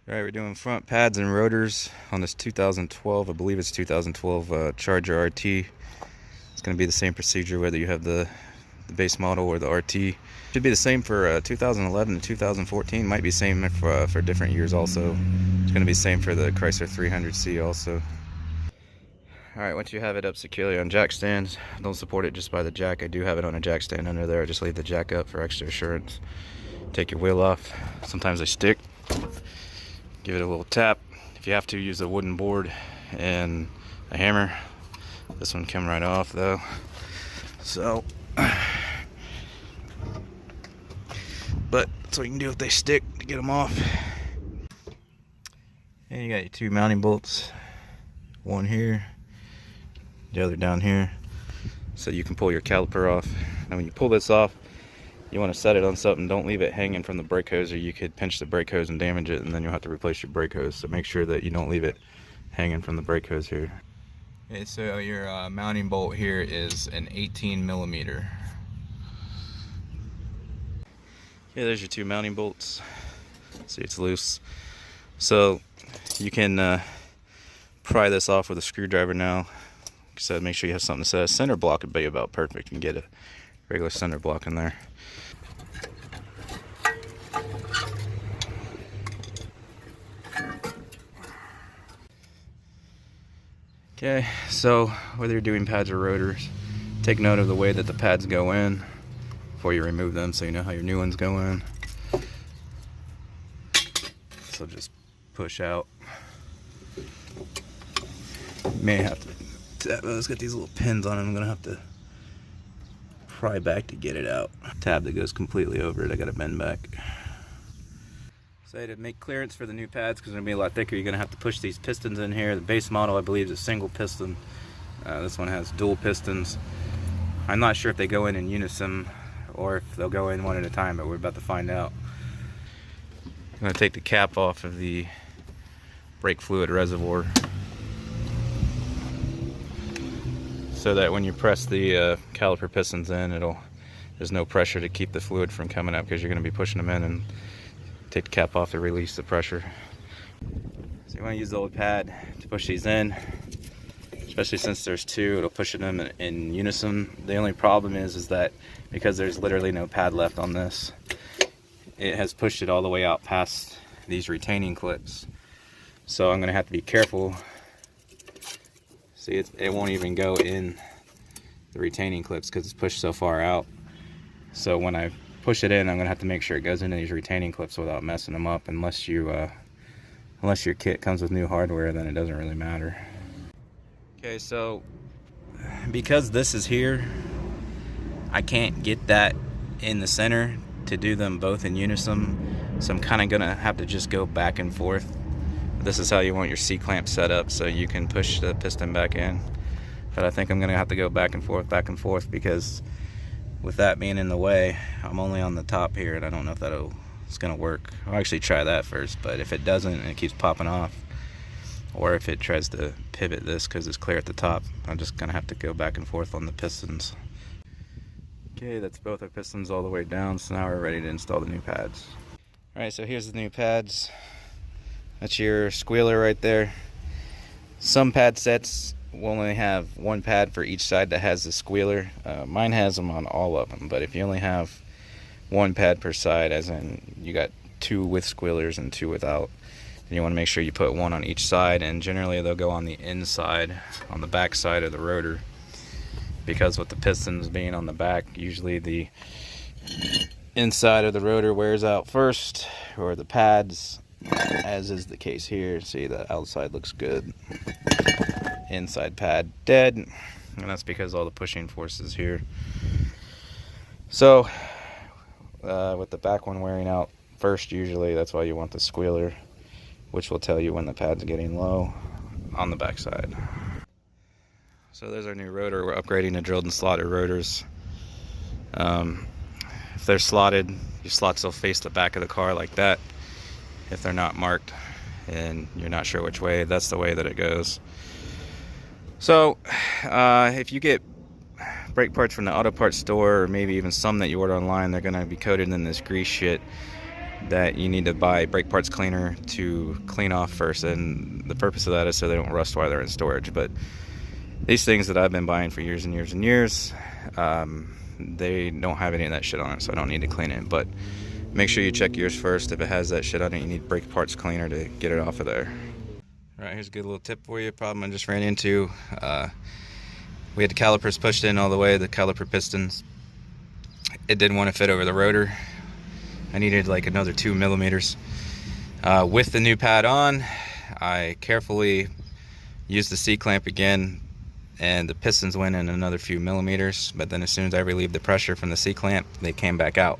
Alright, we're doing front pads and rotors on this 2012, I believe it's 2012 Charger RT. It's going to be the same procedure whether you have the base model or the RT. Should be the same for 2011 and 2014. Might be same for different years also. It's going to be same for the Chrysler 300C also. Alright, once you have it up securely on jack stands, don't support it just by the jack. I do have it on a jack stand under there. I just leave the jack up for extra assurance. Take your wheel off. Sometimes they stick. Give it a little tap. If you have to, use a wooden board and a hammer. This one came right off though. So, but that's what you can do if they stick to get them off. And you got your two mounting bolts. One here, the other down here. So you can pull your caliper off. Now when you pull this off, you want to set it on something. Don't leave it hanging from the brake hose, or you could pinch the brake hose and damage it, and then you'll have to replace your brake hose. So make sure that you don't leave it hanging from the brake hose here. Okay, so your mounting bolt here is an 18 millimeter. Okay, there's your two mounting bolts. See, it's loose. So you can pry this off with a screwdriver now. So make sure you have something that says center block would be about perfect. You can get a regular center block in there. Okay, so whether you're doing pads or rotors, take note of the way that the pads go in before you remove them, so you know how your new ones go in. So just push out. You may have to tap. Let's get these little pins on it. I'm gonna have to pry back to get it out. Tab that goes completely over it, I gotta bend back. So to make clearance for the new pads, because they're gonna be a lot thicker, you're gonna have to push these pistons in here. The base model, I believe, is a single piston. This one has dual pistons. I'm not sure if they go in unison or if they'll go in one at a time, but we're about to find out. I'm gonna take the cap off of the brake fluid reservoir, so that when you press the caliper pistons in, there's no pressure to keep the fluid from coming up, because you're going to be pushing them in, and take the cap off to release the pressure. So you want to use the old pad to push these in, especially since there's two. It'll push them in unison. The only problem is that because there's literally no pad left on this, it has pushed it all the way out past these retaining clips. So I'm going to have to be careful. See, it won't even go in the retaining clips because it's pushed so far out. So when I push it in, I'm gonna have to make sure it goes into these retaining clips without messing them up. Unless your kit comes with new hardware, then it doesn't really matter. Okay, so because this is here, I can't get that in the center to do them both in unison. So I'm kind of gonna have to just go back and forth. This is how you want your C-clamp set up, so you can push the piston back in. But I think I'm gonna have to go back and forth, because with that being in the way, I'm only on the top here, and I don't know if it's gonna work. I'll actually try that first, but if it doesn't and it keeps popping off, or if it tries to pivot this because it's clear at the top, I'm just gonna have to go back and forth on the pistons. Okay, that's both our pistons all the way down, so now we're ready to install the new pads. Alright, so here's the new pads. That's your squealer right there. Some pad sets will only have one pad for each side that has the squealer. Mine has them on all of them, but if you only have one pad per side, as in you got two with squealers and two without, then you want to make sure you put one on each side, and generally they'll go on the inside, on the back side of the rotor, because with the pistons being on the back, usually the inside of the rotor wears out first, or the pads, as is the case here. See, the outside looks good, inside pad dead, and that's because all the pushing forces here. So with the back one wearing out first, usually that's why you want the squealer, which will tell you when the pad's getting low on the back side. So there's our new rotor. We're upgrading to drilled and slotted rotors. If they're slotted, your slots will face the back of the car like that. If they're not marked and you're not sure which way, that's the way that it goes. So if you get brake parts from the auto parts store, or maybe even some that you order online, they're going to be coated in this grease shit. that you need to buy brake parts cleaner to clean off first, and the purpose of that is so they don't rust while they're in storage. But these things that I've been buying for years and years and years, they don't have any of that shit on it, so I don't need to clean it. But make sure you check yours first. If it has that shit on it, you need brake parts cleaner to get it off of there. All right, here's a good little tip for you. Problem I just ran into. We had the calipers pushed in all the way, the caliper pistons. It didn't want to fit over the rotor. I needed like another 2 millimeters. With the new pad on, I carefully used the C-clamp again, and the pistons went in another few millimeters, but then as soon as I relieved the pressure from the C-clamp, they came back out.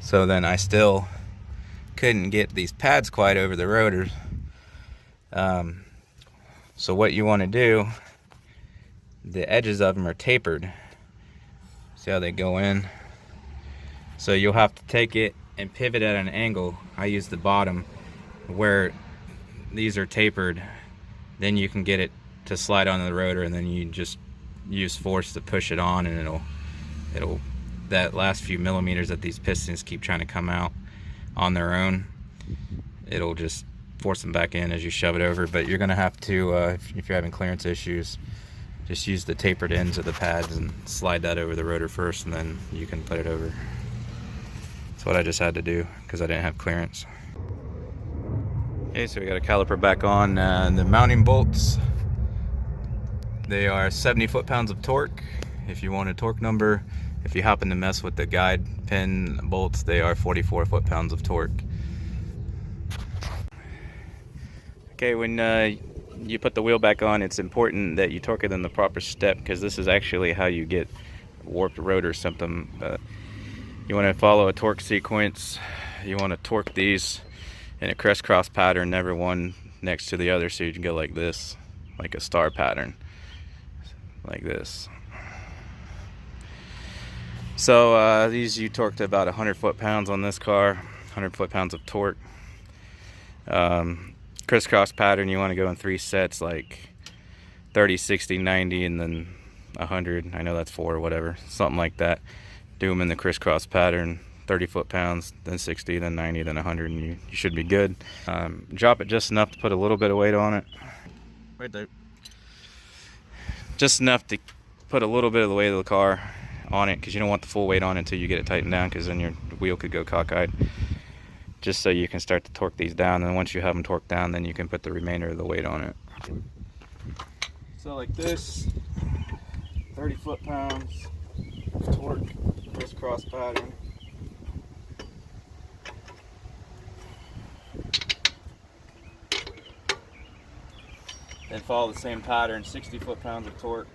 So then I still couldn't get these pads quite over the rotors. So what you want to do, the edges of them are tapered. See how they go in? So you'll have to take it and pivot at an angle. I use the bottom where these are tapered. Then you can get it to slide onto the rotor, and then you just use force to push it on, and it'll that last few millimeters that these pistons keep trying to come out on their own, it'll just force them back in as you shove it over. But you're gonna have to, if you're having clearance issues, just use the tapered ends of the pads and slide that over the rotor first, and then you can put it over. That's what I just had to do because I didn't have clearance. Okay, so we got a caliper back on. The mounting bolts, they are 70 foot-pounds of torque. If you want a torque number, if you happen to mess with the guide pin bolts, they are 44 foot-pounds of torque. Okay, when you put the wheel back on, it's important that you torque it in the proper step, because this is actually how you get warped rotor symptom. You want to follow a torque sequence. You want to torque these in a crisscross pattern, never one next to the other, so you can go like this, like a star pattern, like this. So these you torqued about 100 foot-pounds on this car, 100 foot-pounds of torque. Crisscross pattern, you want to go in 3 sets, like 30, 60, 90, and then 100. I know that's 4 or whatever, something like that. Do them in the crisscross pattern, 30 foot-pounds, then 60, then 90, then 100, and you should be good. Drop it just enough to put a little bit of weight on it. Right there. Just enough to put a little bit of the weight of the car on it, because you don't want the full weight on it until you get it tightened down, because then your wheel could go cockeyed. Just so you can start to torque these down, and once you have them torqued down, then you can put the remainder of the weight on it. So like this, 30 foot-pounds of torque, crisscross pattern. Then follow the same pattern, 60 foot-pounds of torque.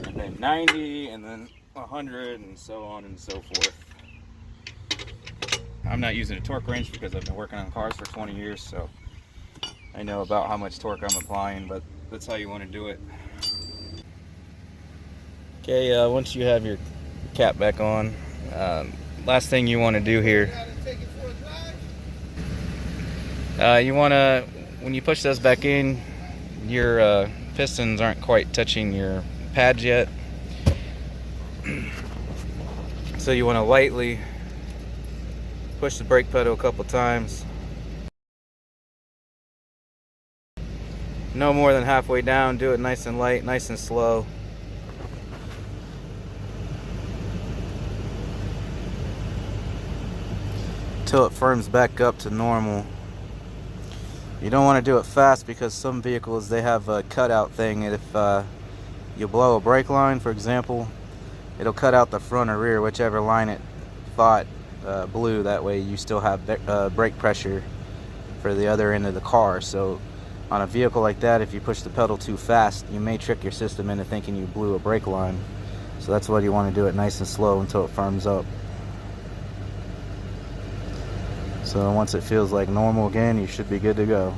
And then 90, and then 100, and so on and so forth. I'm not using a torque wrench because I've been working on cars for 20 years, so I know about how much torque I'm applying, but that's how you want to do it. Okay, once you have your cap back on, last thing you want to do here, you want to, when you push those back in, your pistons aren't quite touching your pads yet. So you want to lightly push the brake pedal a couple times. No more than halfway down. Do it nice and light, nice and slow. Till it firms back up to normal. You don't want to do it fast, because some vehicles, they have a cutout thing, and if you blow a brake line, for example, it'll cut out the front or rear, whichever line it thought blew. That way you still have brake pressure for the other end of the car. So on a vehicle like that, if you push the pedal too fast, you may trick your system into thinking you blew a brake line. So that's why you want to do it nice and slow until it firms up. So once it feels like normal again, you should be good to go.